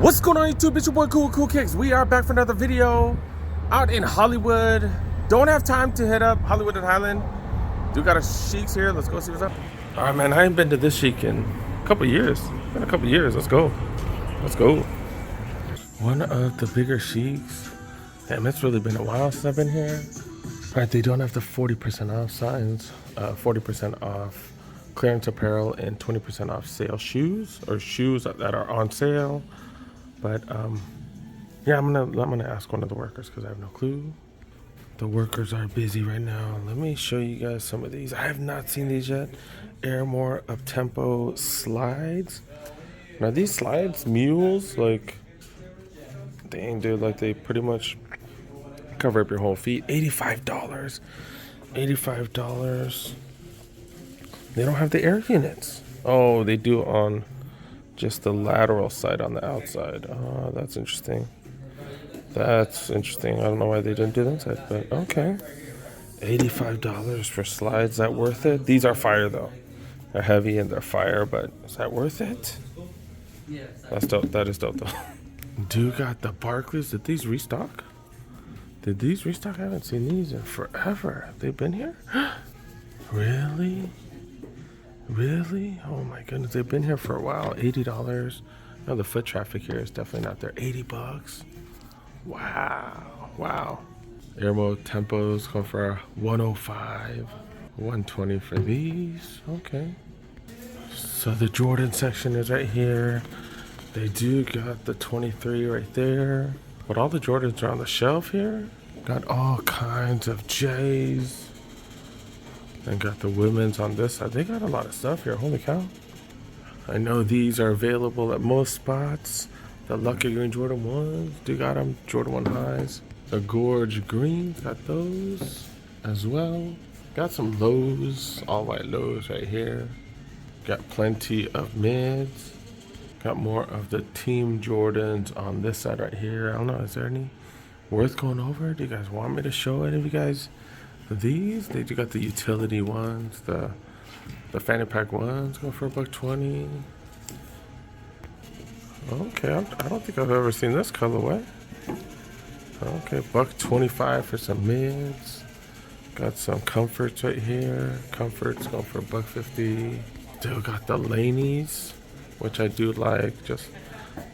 What's going on YouTube? It's your boy Cool Kicks. We are back for another video out in Hollywood. Don't have time to hit up Hollywood and Highland. Do got a Sheikh's here. Let's go see what's up. All right, man. I ain't been to this Sheikh in a couple years. Been a couple years. Let's go. Let's go. One of the bigger Sheikhs. Damn, it's really been a while since I've been here. All right, they don't have the 40% off signs. 40% off clearance apparel and 20% off sale shoes, or shoes that are on sale. But yeah, I'm gonna ask one of the workers because I have no clue. The workers are busy right now. Let me show you guys some of these. I have not seen these yet. Airmore up-tempo slides. Now these slides, mules, like, dang dude, like they pretty much cover up your whole feet. $85. $85. They don't have the air units. Oh, they do on just the lateral side on the outside. Oh, that's interesting. That's interesting. I don't know why they didn't do that side, but okay. $85 for slides. Is that worth it? These are fire though. They're heavy and they're fire, but is that worth it? That's dope. That is dope though. Dude got the Barclays. Did these restock? Did these restock? I haven't seen these in forever. Have they been here? Really? Really? Oh my goodness, they've been here for a while. $80. No, the foot traffic here is definitely not there. $80. Wow. Wow. Airmo tempos go for $105. $120 for these. Okay. So the Jordan section is right here. They do got the 23 right there. But all the Jordans are on the shelf here. Got all kinds of J's. And got the women's on this side. They got a lot of stuff here. Holy cow. I know these are available at most spots. The Lucky Green Jordan 1s. Do got them. Jordan 1 highs. The Gorge Greens. Got those as well. Got some lows. All white lows right here. Got plenty of mids. Got more of the Team Jordans on this side right here. I don't know. Is there any worth going over? Do you guys want me to show any of you guys? These, they do got the utility ones, the fanny pack ones go for $120. Okay, I don't think I've ever seen this colorway. Okay, $125 for some mids. Got some comforts right here. Comforts going for $150. Still got the Laneys, which I do like, just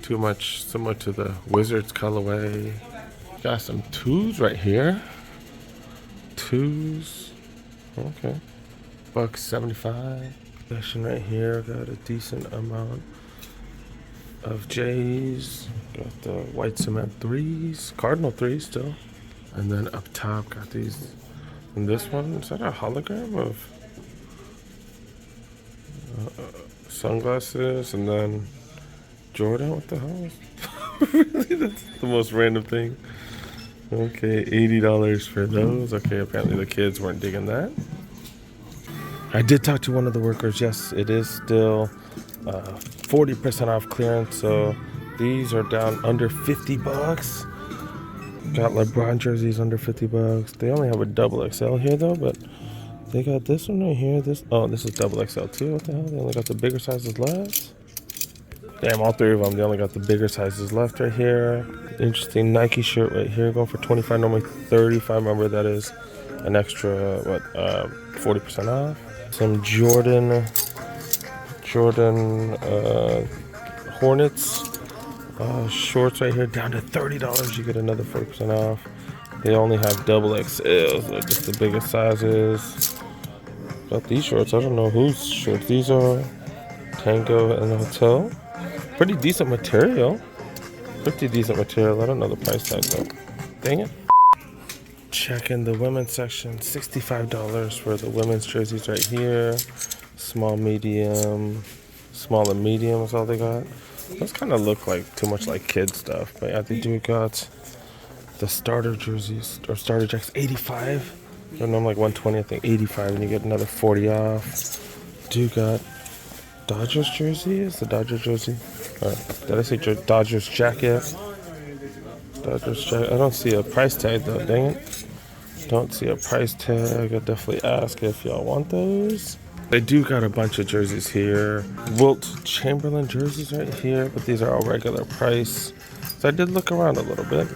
too much similar to the Wizards colorway. Got some twos right here. Twos. Okay. $175. Section right here. Got a decent amount of J's. Got the white cement threes. Cardinal threes still. And then up top got these. And this one, is that a hologram of sunglasses? And then Jordan, what the hell? Really? That's the most random thing. Okay, $80 for those. Okay, apparently the kids weren't digging that. I did talk to one of the workers. Yes, it is still 40% off clearance. So these are down under $50. Got LeBron jerseys under $50. They only have a double XL here though, but they got this one right here. This is double XL too. What the hell? They only got the bigger sizes left. Damn, all three of them, they only got the bigger sizes left right here. Interesting Nike shirt right here, going for $25, normally $35. Remember, that is an extra, 40% off. Some Jordan Hornets shorts right here, down to $30. You get another 40% off. They only have double XLs, so just the biggest sizes. Got these shorts, I don't know whose shorts these are. Tango in the Hotel. Pretty decent material. Pretty decent material. I don't know the price tag though. Dang it. Checking the women's section. $65 for the women's jerseys right here. Small, medium. Small and medium is all they got. Those kind of look like too much like kid stuff. But yeah, they do got the starter jerseys or starter jacks. $85. They're normally like $120. I think $85, and you get another $40 off. Do got Dodgers jersey? Is the Dodgers jersey? Did I say Dodgers jacket? Dodgers jacket. I don't see a price tag though, dang it. Don't see a price tag. I'll definitely ask if y'all want those. They do got a bunch of jerseys here. Wilt Chamberlain jerseys right here, but these are all regular price. So I did look around a little bit.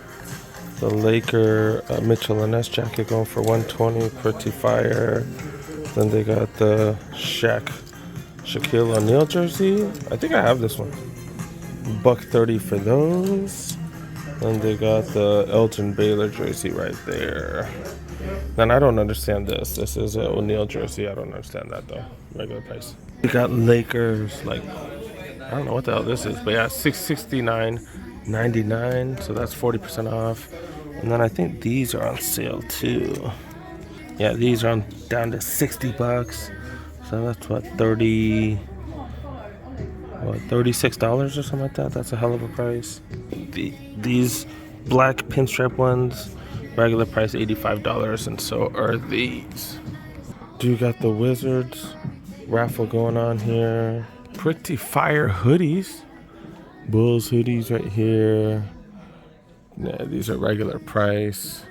The Laker Mitchell and Ness jacket going for $120, pretty fire. Then they got the Shaquille O'Neal jersey. I think I have this one. $130 for those. Then they got the Elton Baylor jersey right there. Then I don't understand this. This is an O'Neal jersey. I don't understand that though. Regular price. We got Lakers, like, I don't know what the hell this is, but yeah, $669.99. So that's 40% off. And then I think these are on sale too. Yeah, these are on down to $60. So that's what, $36 or something like that. That's a hell of a price. These black pinstripe ones, regular price $85, and so are these. Do you got the Wizards raffle going on here? Pretty fire hoodies. Bulls hoodies right here. Yeah, these are regular price.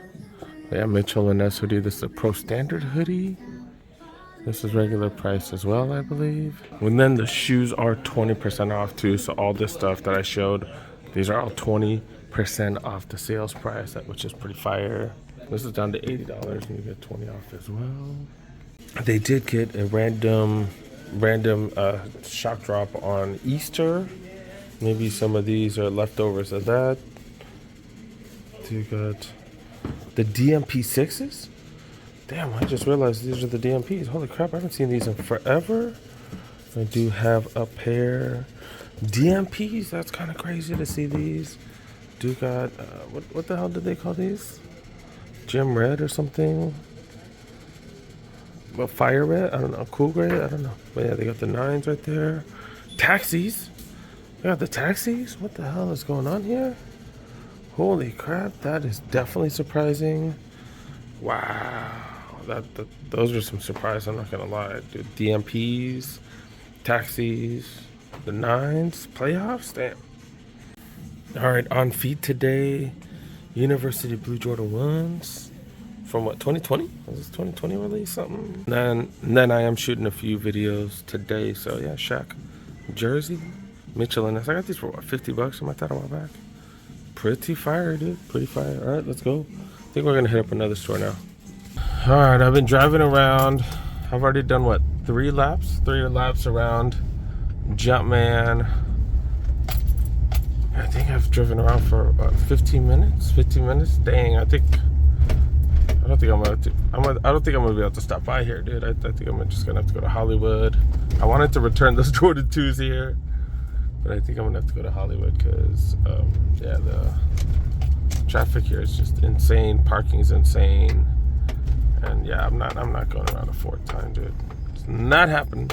Yeah, Mitchell and Ness hoodie. This is a Pro Standard hoodie. This is regular price as well, I believe. And then the shoes are 20% off too. So all this stuff that I showed, these are all 20% off the sales price, which is pretty fire. This is down to $80 and you get 20 off as well. They did get a random shock drop on Easter. Maybe some of these are leftovers of that. You got the DMP6s. Damn, I just realized these are the DMPs. Holy crap, I haven't seen these in forever. I do have a pair. DMPs, that's kind of crazy to see these. Do got, what the hell did they call these? Gem Red or something? Well, Fire Red? I don't know. Cool Gray? I don't know. But yeah, they got the 9s right there. Taxis. They got the taxis? What the hell is going on here? Holy crap, that is definitely surprising. Wow. Those are some surprises, I'm not gonna lie. Dude, DMPs, taxis, the 9s, playoffs, damn. Alright, on feed today, University Blue Jordan 1s. From what, 2020? Was this 2020 release, something? And then I am shooting a few videos today, so yeah, Shaq jersey, Mitchell and Ness. I got these for what, $50? I might that a while back. Pretty fire, dude. Pretty fire. All right, let's go. I think we're gonna hit up another store now. All right, I've been driving around. I've already done what, 3 laps? 3 laps around Jumpman. I think I've driven around for about 15 minutes. 15 minutes. Dang, I don't think I'm gonna be able to stop by here, dude. I think I'm just gonna have to go to Hollywood. I wanted to return those Jordan 2s here, but I think I'm gonna have to go to Hollywood because, yeah, the traffic here is just insane. Parking's insane, and yeah, I'm not going around a 4th time, dude. It's not happening.